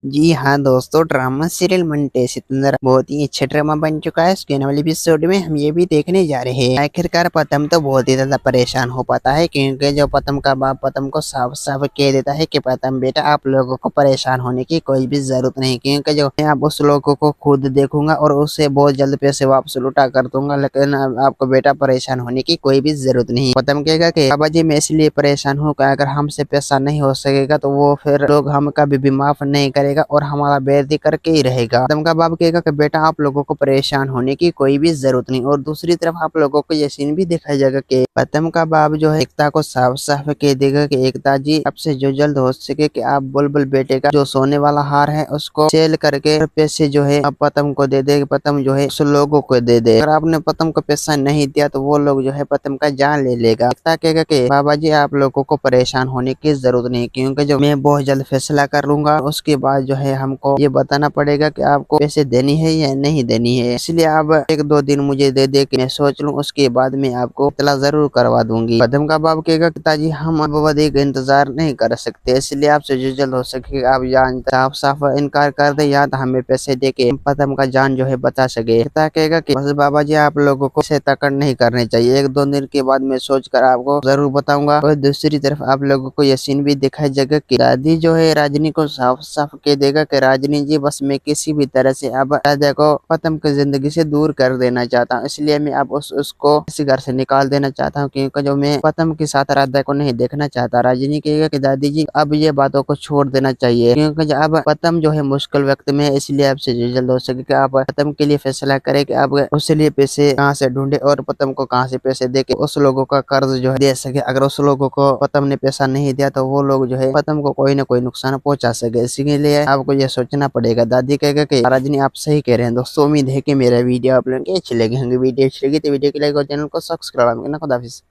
जी हाँ दोस्तों, drama serial मंटे सितंदर बहुत ही अच्छा ड्रामा बन चुका है। इसके आने वाले एपिसोड में हम ये भी देखने जा रहे हैं। आखिरकार पतम तो बहुत ही ज्यादा परेशान हो पाता है, क्योंकि जो पतम का बाप पतम को साफ साफ कह देता है कि पतम बेटा, आप लोगों को परेशान होने की कोई भी जरूरत नहीं, क्योंकि जो मैं आप उस लोगों को खुद देखूंगा और उससे बहुत जल्द पैसे वापस लौटा कर दूंगा। लेकिन आपको बेटा परेशान होने की कोई भी जरूरत नहीं। पतम कहेगा कि बाबा जी मैं इसलिए परेशान हूँ कि अगर हमसे पैसा नहीं हो सकेगा तो वो फिर लोग हम कभी भी माफ नहीं करेगा और हमारा बेइज्जती करके ही रहेगा। पतम का बाप कहेगा कि बेटा आप लोगों को परेशान होने की कोई भी जरूरत नहीं। और दूसरी तरफ आप लोगों को ये सीन भी दिखाया जाएगा कि पतम का बाप जो है एकता को साफ साफ कह देगा कि एकता जी आपसे जो जल्द हो सके कि आप बुलबुल बेटे का जो सोने वाला हार है उसको सेल करके पैसे जो है आप पतम को दे दे। पतम जो है उस लोगों को दे दे। अगर आपने पतम को पैसा नहीं दिया तो वो लोग जो है पतम का जान ले लेगा। एकता कहेगा कि बाबा जी आप लोगों को परेशान होने की जरूरत नहीं, क्योंकि जो मैं बहुत जल्द फैसला कर लूंगा। उसके बाद जो है हमको ये बताना पड़ेगा कि आपको पैसे देनी है या नहीं देनी है, इसलिए आप एक दो दिन मुझे दे दे कि मैं सोच लूं, उसके बाद मैं आपको इतला जरूर करवा दूंगी। पदम का बाप कहेगा पिताजी हम अब अवधि का इंतजार नहीं कर सकते, इसलिए आपसे जो जल्द हो सके आप जान साफ साफ इनकार कर दे या तो हमें पैसे दे के पदम का जान जो है बचा सके। पिता कहेगा कि बस बाबा जी आप लोगों को ऐसे तकड़ नहीं करने चाहिए, एक दो दिन के बाद मैं सोच कर आपको जरूर बताऊंगा। और दूसरी तरफ आप लोगों को यह सीन भी दिखाई जाएगा कि दादी जो है राजनी को साफ साफ कह देगा कि राजनी जी बस मैं किसी भी तरह से अब राजा को पतम की जिंदगी से दूर कर देना चाहता हूँ, इसलिए मैं अब उसको इसी घर से निकाल देना चाहता हूँ, क्योंकि जो मैं पतम के साथ राजा को नहीं देखना चाहता। राजनी कहेगा कि दादी जी अब ये बातों को छोड़ देना चाहिए, क्योंकि अब पतम जो है मुश्किल वक्त में है, इसलिए आपसे जो जल्द हो सके कि आप पतम के लिए फैसला करें कि आप उसके लिए पैसे कहाँ से ढूंढे और पतम को कहाँ से पैसे दे के उस लोगों का कर्ज जो है दे सके। अगर उस लोगों को पतम ने पैसा नहीं दिया तो वो लोग जो है पतम को कोई ना कोई नुकसान पहुंचा सके, इसीलिए आपको ये सोचना पड़ेगा। दादी कहेगा कि राजनी आप सही कह रहे हैं। दोस्तों उम्मीद है कि मेरा वीडियो आप लोगों को अच्छी लगी होंगी। वीडियो अच्छी लगी तो वीडियो को लाइक और चैनल को सब्सक्राइब करना। खुदा हाफिज़।